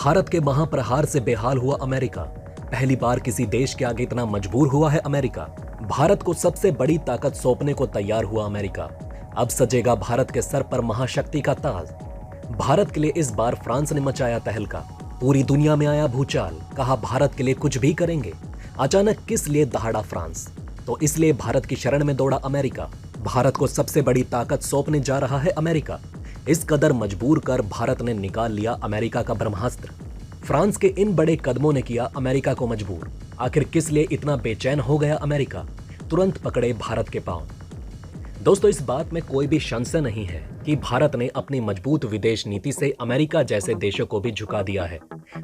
भारत के महाप्रहार से बेहाल हुआ अमेरिका। पहली बार किसी देश के आगे इतना मजबूर हुआ है अमेरिका। भारत को सबसे बड़ी ताकत सौंपने को तैयार हुआ अमेरिका। अब सजेगा भारत के सर पर महाशक्ति का ताज। भारत के लिए इस बार फ्रांस ने मचाया तहलका। पूरी दुनिया में आया भूचाल, कहा भारत के लिए कुछ भी करेंगे। अचानक किस लिए दहाड़ा फ्रांस? तो इसलिए भारत की शरण में दौड़ा अमेरिका। भारत को सबसे बड़ी ताकत सौंपने जा रहा है अमेरिका। इस कदर मजबूर कर भारत ने निकाल लिया अमेरिका का ब्रह्मास्त्र। फ्रांस के इन बड़े कदमों ने किया अमेरिका को मजबूर। आखिर किस लिए इतना बेचैन हो गया अमेरिका? तुरंत पकड़े भारत के पांव। दोस्तों, इस बात में कोई भी संशय नहीं है कि भारत ने अपनी मजबूत विदेश नीति से अमेरिका जैसे देशों को भी झुका दिया है।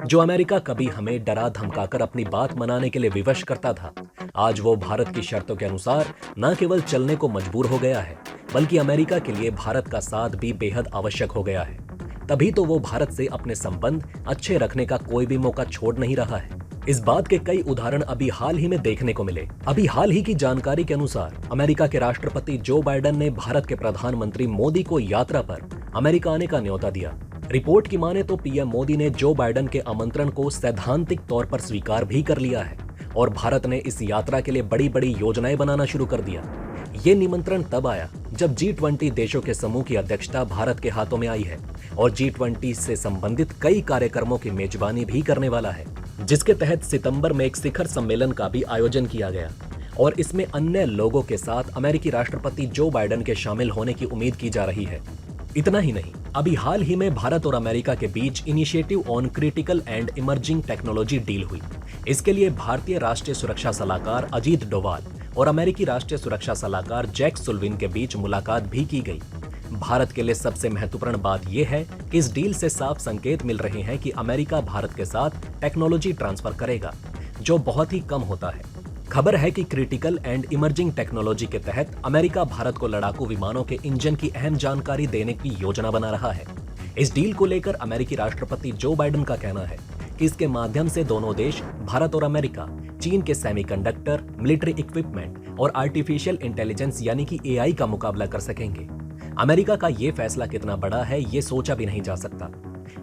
जो अमेरिका कभी हमें डरा धमकाकर अपनी बात मनाने के लिए विवश करता था, आज वो भारत की शर्तों के अनुसार न केवल चलने को मजबूर हो गया है, बल्कि अमेरिका के लिए भारत का साथ भी बेहद आवश्यक हो गया है। तभी तो वो भारत से अपने संबंध अच्छे रखने का कोई भी मौका छोड़ नहीं रहा है। इस बात के कई उदाहरण अभी हाल ही में देखने को मिले। अभी हाल ही की जानकारी के अनुसार अमेरिका के राष्ट्रपति जो बाइडेन ने भारत के प्रधानमंत्री मोदी को यात्रा पर अमेरिका आने का न्योता दिया। रिपोर्ट की माने तो पीएम मोदी ने जो बाइडेन के आमंत्रण को सैद्धांतिक तौर पर स्वीकार भी कर लिया है और भारत ने इस यात्रा के लिए बड़ी बड़ी योजनाएं बनाना शुरू कर दिया। ये निमंत्रण तब आया जब G20 देशों के समूह की अध्यक्षता भारत के हाथों में आई है और G20 से संबंधित कई कार्यक्रमों की मेजबानी भी करने वाला है, जिसके तहत सितंबर में एक शिखर सम्मेलन का भी आयोजन किया गया और इसमें अन्य लोगों के साथ अमेरिकी राष्ट्रपति जो बाइडेन के शामिल होने की उम्मीद की जा रही है। इतना ही नहीं, अभी हाल ही में भारत और अमेरिका के बीच initiative on critical and emerging technology deal हुई। इसके लिए भारतीय राष्ट्रीय सुरक्षा सलाहकार अजीत डोभाल और अमेरिकी राष्ट्रीय सुरक्षा सलाहकार जैक सुल्लिवान के बीच मुलाकात भी की गई। भारत के लिए सबसे महत्वपूर्ण बात यह है कि इस डील से साफ संकेत मिल रहे हैं कि अमेरिका भारत के साथ टेक्नोलॉजी ट्रांसफर करेगा, जो बहुत ही कम होता है। खबर है कि क्रिटिकल एंड इमर्जिंग टेक्नोलॉजी के तहत अमेरिका भारत को लड़ाकू विमानों के इंजन की अहम जानकारी देने की योजना बना रहा है। इस डील को लेकर अमेरिकी राष्ट्रपति जो बाइडेन का कहना है कि इसके माध्यम से दोनों देश, भारत और अमेरिका, चीन के सेमीकंडक्टर, मिलिट्री इक्विपमेंट और आर्टिफिशियल इंटेलिजेंस यानी कि एआई का मुकाबला कर सकेंगे। अमेरिका का ये फैसला कितना बड़ा है, ये सोचा भी नहीं जा सकता।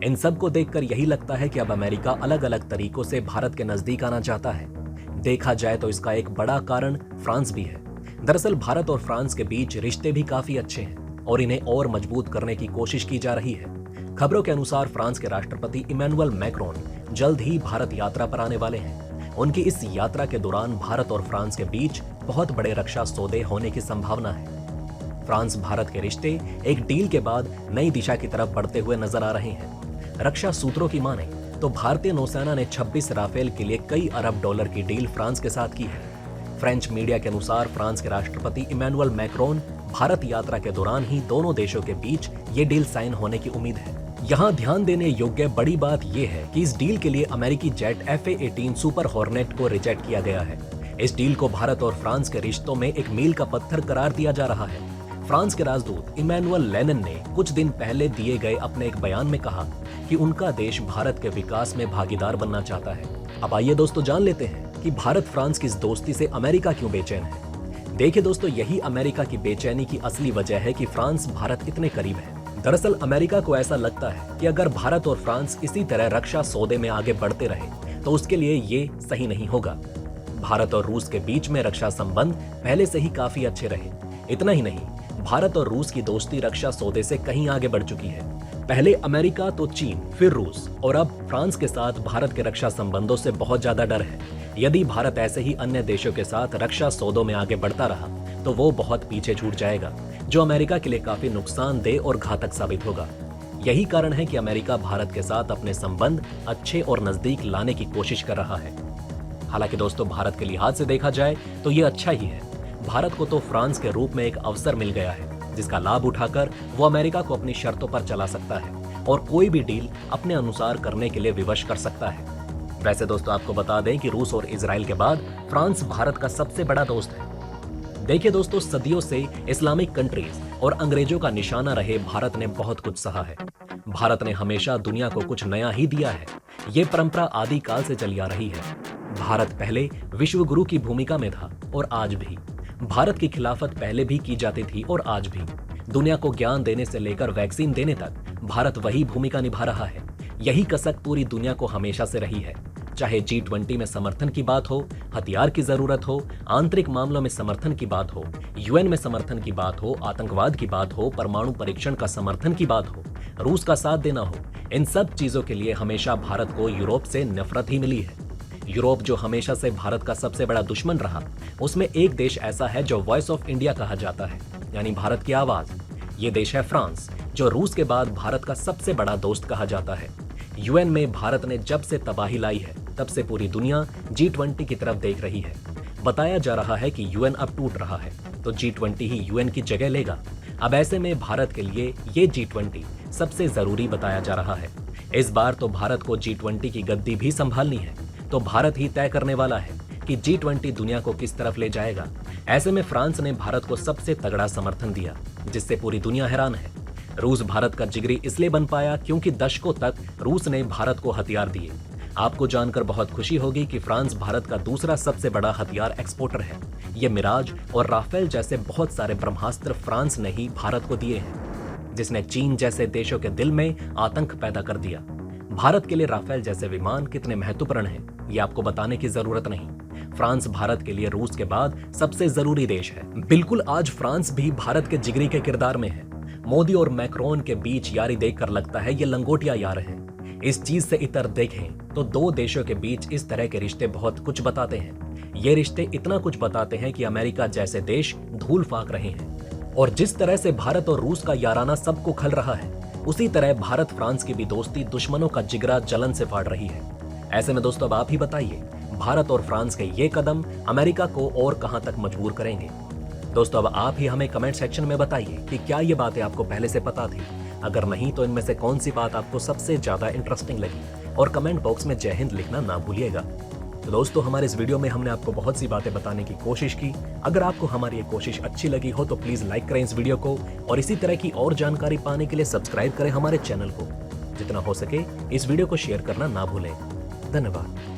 इन सब को देखकर यही लगता है कि अब अमेरिका अलग अलग तरीकों से भारत के नजदीक आना चाहता है। देखा जाए तो इसका एक बड़ा कारण फ्रांस भी है। दरअसल भारत और फ्रांस के बीच रिश्ते भी काफी अच्छे हैं और इन्हें और मजबूत करने की कोशिश की जा रही है। खबरों के अनुसार फ्रांस के राष्ट्रपति इमैनुअल मैक्रोन जल्द ही भारत यात्रा पर आने वाले हैं। उनकी इस यात्रा के दौरान भारत और फ्रांस के बीच बहुत बड़े रक्षा सौदे होने की संभावना है। फ्रांस भारत के रिश्ते एक डील के बाद नई दिशा की तरफ बढ़ते हुए नजर आ रहे हैं। रक्षा सूत्रों की माने तो भारतीय नौसेना ने 26 राफेल के लिए कई अरब डॉलर की डील फ्रांस के साथ की है। फ्रेंच मीडिया के अनुसार फ्रांस के राष्ट्रपति इमैनुअल मैक्रोन भारत यात्रा के दौरान ही दोनों देशों के बीच ये डील साइन होने की उम्मीद है। यहाँ ध्यान देने योग्य बड़ी बात यह है कि इस डील के लिए अमेरिकी जेट FA-18 सुपर हॉर्नेट को रिजेक्ट किया गया है। इस डील को भारत और फ्रांस के रिश्तों में एक मील का पत्थर करार दिया जा रहा है। फ्रांस के राजदूत इमैनुअल लेनिन ने कुछ दिन पहले दिए गए अपने एक बयान में कहा कि उनका देश भारत के विकास में भागीदार बनना चाहता है। अब आइए दोस्तों जान लेते हैं कि भारत फ्रांस की इस दोस्ती से अमेरिका क्यों बेचैन है। देखिए दोस्तों, यही अमेरिका की बेचैनी की असली वजह है कि फ्रांस भारत इतने करीब है। दरअसल अमेरिका को ऐसा लगता है कि अगर भारत और फ्रांस इसी तरह रक्षा सौदे में आगे बढ़ते रहे तो उसके लिए ये सही नहीं होगा। भारत और रूस के बीच में रक्षा संबंध पहले से ही काफी अच्छे रहे। इतना ही नहीं, भारत और रूस की दोस्ती रक्षा सौदे से कहीं आगे बढ़ चुकी है। पहले अमेरिका तो चीन, फिर रूस और अब फ्रांस के साथ भारत के रक्षा संबंधों से बहुत ज्यादा डर है। यदि भारत ऐसे ही अन्य देशों के साथ रक्षा सौदों में आगे बढ़ता रहा तो वो बहुत पीछे छूट जाएगा, जो अमेरिका के लिए काफी नुकसानदेह और घातक साबित होगा। यही कारण है कि अमेरिका भारत के साथ अपने संबंध अच्छे और नजदीक लाने की कोशिश कर रहा है। हालांकि दोस्तों, भारत के लिहाज से देखा जाए तो ये अच्छा ही है। भारत को तो फ्रांस के रूप में एक अवसर मिल गया है, जिसका लाभ उठाकर वो अमेरिका को अपनी शर्तों पर चला सकता है और कोई भी डील अपने अनुसार करने के लिए विवश कर सकता है। वैसे दोस्तों, आपको बता दें कि रूस और इजराइल के बाद फ्रांस भारत का सबसे बड़ा दोस्त है। देखिए दोस्तों, सदियों से इस्लामिक कंट्रीज और अंग्रेजों का निशाना रहे भारत ने बहुत कुछ सहा है। भारत ने हमेशा दुनिया को कुछ नया ही दिया है। ये परंपरा आदिकाल से चली आ रही है। भारत पहले विश्व गुरु की भूमिका में था और आज भी। भारत की खिलाफत पहले भी की जाती थी और आज भी। दुनिया को ज्ञान देने से लेकर वैक्सीन देने तक भारत वही भूमिका निभा रहा है। यही कसक पूरी दुनिया को हमेशा से रही है। चाहे G20 में समर्थन की बात हो, हथियार की जरूरत हो, आंतरिक मामलों में समर्थन की बात हो, यूएन में समर्थन की बात हो, आतंकवाद की बात हो, परमाणु परीक्षण का समर्थन की बात हो, रूस का साथ देना हो, इन सब चीजों के लिए हमेशा भारत को यूरोप से नफरत ही मिली है। यूरोप जो हमेशा से भारत का सबसे बड़ा दुश्मन रहा, उसमें एक देश ऐसा है जो वॉइस ऑफ इंडिया कहा जाता है, यानी भारत की आवाज। ये देश है फ्रांस, जो रूस के बाद भारत का सबसे बड़ा दोस्त कहा जाता है। यूएन में भारत ने जब से तबाही लाई है, तब से पूरी दुनिया G20 की तरफ देख रही है। बताया जा रहा है कि यूएन अब टूट रहा है, तो G20 ही यूएन की जगह लेगा। अब ऐसे में भारत के लिए ये G20 सबसे जरूरी बताया जा रहा है। इस बार तो भारत को G20 की गद्दी भी संभालनी है, तो भारत ही तय करने वाला है कि G20 दुनिया को किस तरफ ले जाएगा। ऐसे में फ्रांस ने भारत को सबसे तगड़ा समर्थन दिया, जिससे पूरी दुनिया हैरान है। रूस भारत का जिगरी इसलिए बन पाया क्योंकि दशकों तक रूस ने भारत को हथियार दिए। आपको जानकर बहुत खुशी होगी कि फ्रांस भारत का दूसरा सबसे बड़ा हथियार एक्सपोर्टर है। ये मिराज और राफेल जैसे बहुत सारे ब्रह्मास्त्र फ्रांस ने ही भारत को दिए हैं, जिसने चीन जैसे देशों के दिल में आतंक पैदा कर दिया। भारत के लिए राफेल जैसे विमान कितने महत्वपूर्ण हैं, ये आपको बताने की जरूरत नहीं। फ्रांस भारत के लिए रूस के बाद सबसे जरूरी देश है। बिल्कुल आज फ्रांस भी भारत के जिगरी के किरदार में है। मोदी और मैक्रोन के बीच यारी देखकर लगता है ये लंगोटिया यार हैं। इस चीज से इतर देखें तो दो देशों के बीच इस तरह के रिश्ते बहुत कुछ बताते हैं। ये रिश्ते इतना कुछ बताते हैं कि अमेरिका जैसे देश धूल फाक रहे हैं। और जिस तरह से भारत और रूस का याराना सबको खल रहा है, उसी तरह भारत फ्रांस की भी दोस्ती दुश्मनों का जिगरा जलन से फाड़ रही है। ऐसे में दोस्तों अब आप ही बताइए, भारत और फ्रांस के ये कदम अमेरिका को और कहां तक मजबूर करेंगे। दोस्तों अब आप ही हमें कमेंट सेक्शन में बताइए कि क्या ये बातें आपको पहले से पता थी। अगर नहीं तो इनमें से कौन सी बात आपको सबसे ज्यादा इंटरेस्टिंग लगी, और कमेंट बॉक्स में जय हिंद लिखना ना भूलिएगा। तो दोस्तों हमारे इस वीडियो में हमने आपको बहुत सी बातें बताने की कोशिश की। अगर आपको हमारी ये कोशिश अच्छी लगी हो तो प्लीज लाइक करें इस वीडियो को, और इसी तरह की और जानकारी पाने के लिए सब्सक्राइब करें हमारे चैनल को। जितना हो सके इस वीडियो को शेयर करना ना भूलें। धन्यवाद।